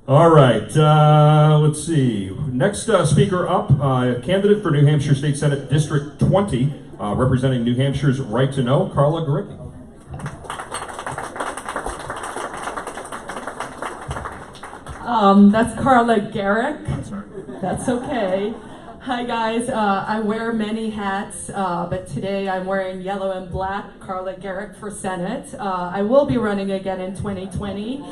All right, let's see. Next speaker up, candidate for New Hampshire State Senate District 20, representing New Hampshire's Right to Know, Carla Gericke. That's Carla Gericke. That's okay. Hi guys, I wear many hats, but today I'm wearing yellow and black, Carla Gericke for Senate. I will be running again in 2020.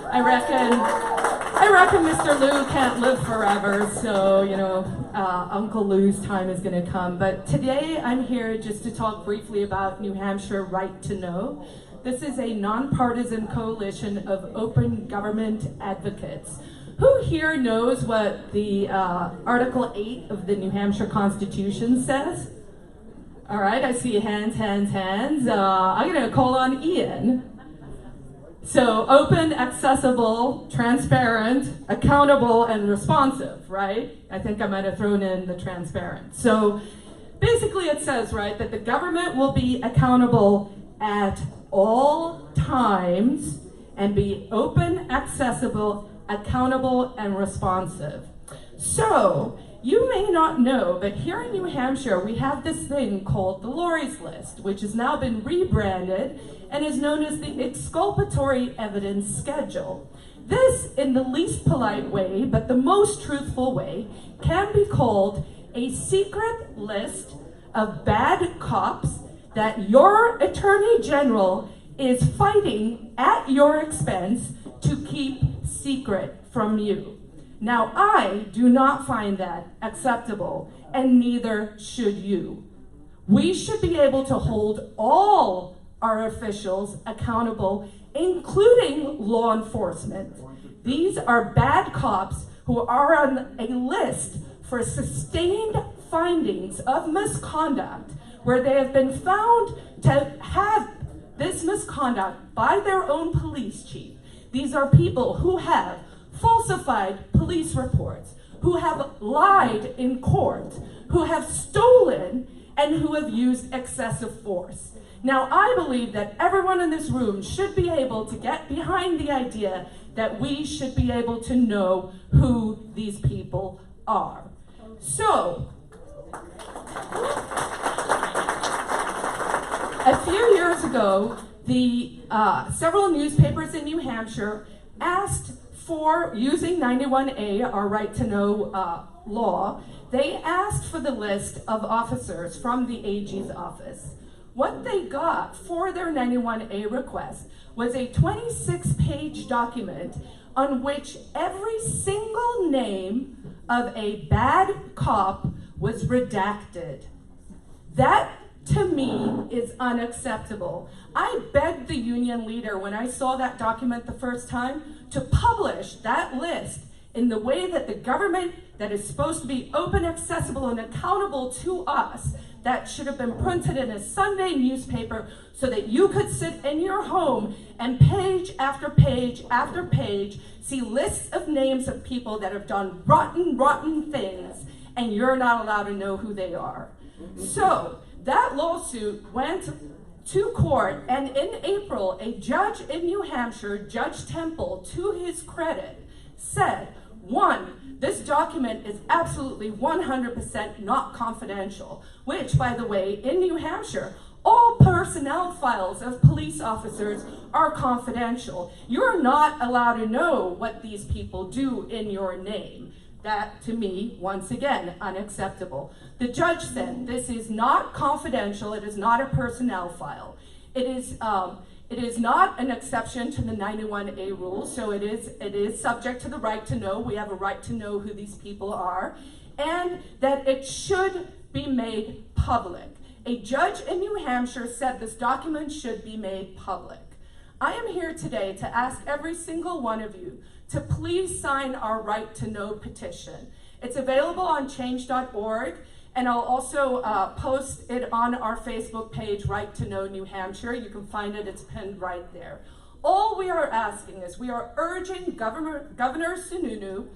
I reckon Mr. Lou can't live forever, so, you know, Uncle Lou's time is gonna come. But today I'm here just to talk briefly about New Hampshire Right to Know. This is a nonpartisan coalition of open government advocates. Who here knows what the Article 8 of the New Hampshire Constitution says? All right, I see hands. I'm gonna call on Ian. So open, accessible, transparent, accountable, and responsive, right? I think I might have thrown in the transparent. So basically it says, right, that the government will be accountable at all times and be open, accessible, accountable, and responsive. So you may not know, but here in New Hampshire, we have this thing called the Lori's List, which has now been rebranded and is known as the Exculpatory Evidence Schedule. This, in the least polite way, but the most truthful way, can be called a secret list of bad cops that your Attorney General is fighting at your expense to keep secret from you. Now, I do not find that acceptable, and neither should you. We should be able to hold all our officials accountable, including law enforcement. These are bad cops who are on a list for sustained findings of misconduct, where they have been found to have this misconduct by their own police chief. These are people who have falsified police reports, who have lied in court, who have stolen, and who have used excessive force. Now, I believe that everyone in this room should be able to get behind the idea that we should be able to know who these people are. So, a few years ago, several newspapers in New Hampshire asked for, using 91A, our Right to Know law, they asked for the list of officers from the AG's office. What they got for their 91A request was a 26-page document on which every single name of a bad cop was redacted. That, to me, is unacceptable. I begged the union leader when I saw that document the first time to publish that list in the way that the government that is supposed to be open, accessible, and accountable to us, that should have been printed in a Sunday newspaper so that you could sit in your home and page after page after page see lists of names of people that have done rotten things, and you're not allowed to know who they are. So that lawsuit went to court, and in April, a judge in New Hampshire, Judge Temple, to his credit, said, one, this document is absolutely 100% not confidential, which, by the way, in New Hampshire, all personnel files of police officers are confidential. You're not allowed to know what these people do in your name. That, to me, once again, unacceptable. The judge said, this is not confidential, it is not a personnel file. It is not an exception to the 91A rules, so it is subject to the right to know. We have a right to know who these people are, and that it should be made public. A judge in New Hampshire said this document should be made public. I am here today to ask every single one of you to please sign our Right to Know petition. It's available on change.org, and I'll also post it on our Facebook page, Right to Know New Hampshire. You can find it, it's pinned right there. All we are asking is we are urging Governor Sununu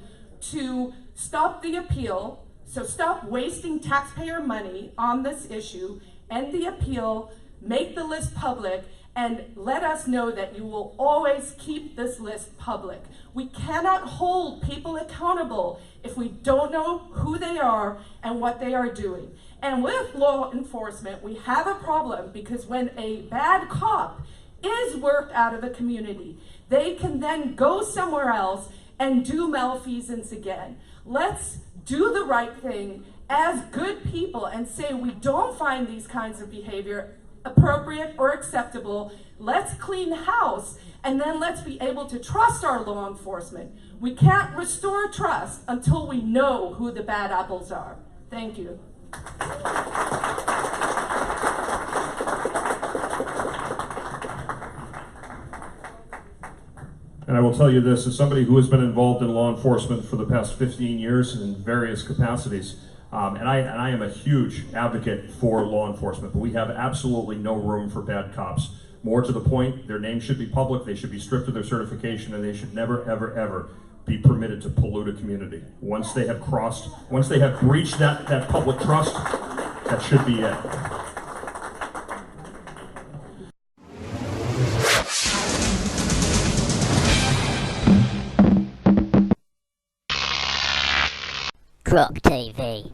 to stop the appeal. So stop wasting taxpayer money on this issue, end the appeal, make the list public, and let us know that you will always keep this list public. We cannot hold people accountable if we don't know who they are and what they are doing. And with law enforcement, we have a problem because when a bad cop is worked out of a community, they can then go somewhere else and do malfeasance again. Let's do the right thing as good people and say we don't find these kinds of behavior appropriate or acceptable. Let's clean house, and then let's be able to trust our law enforcement. We can't restore trust until we know who the bad apples are. Thank you. And I will tell you this, as somebody who has been involved in law enforcement for the past 15 years in various capacities, and I am a huge advocate for law enforcement, but we have absolutely no room for bad cops. More to the point, their names should be public, they should be stripped of their certification, and they should never, ever, ever be permitted to pollute a community. Once they have breached that public trust, that should be it. Croc TV.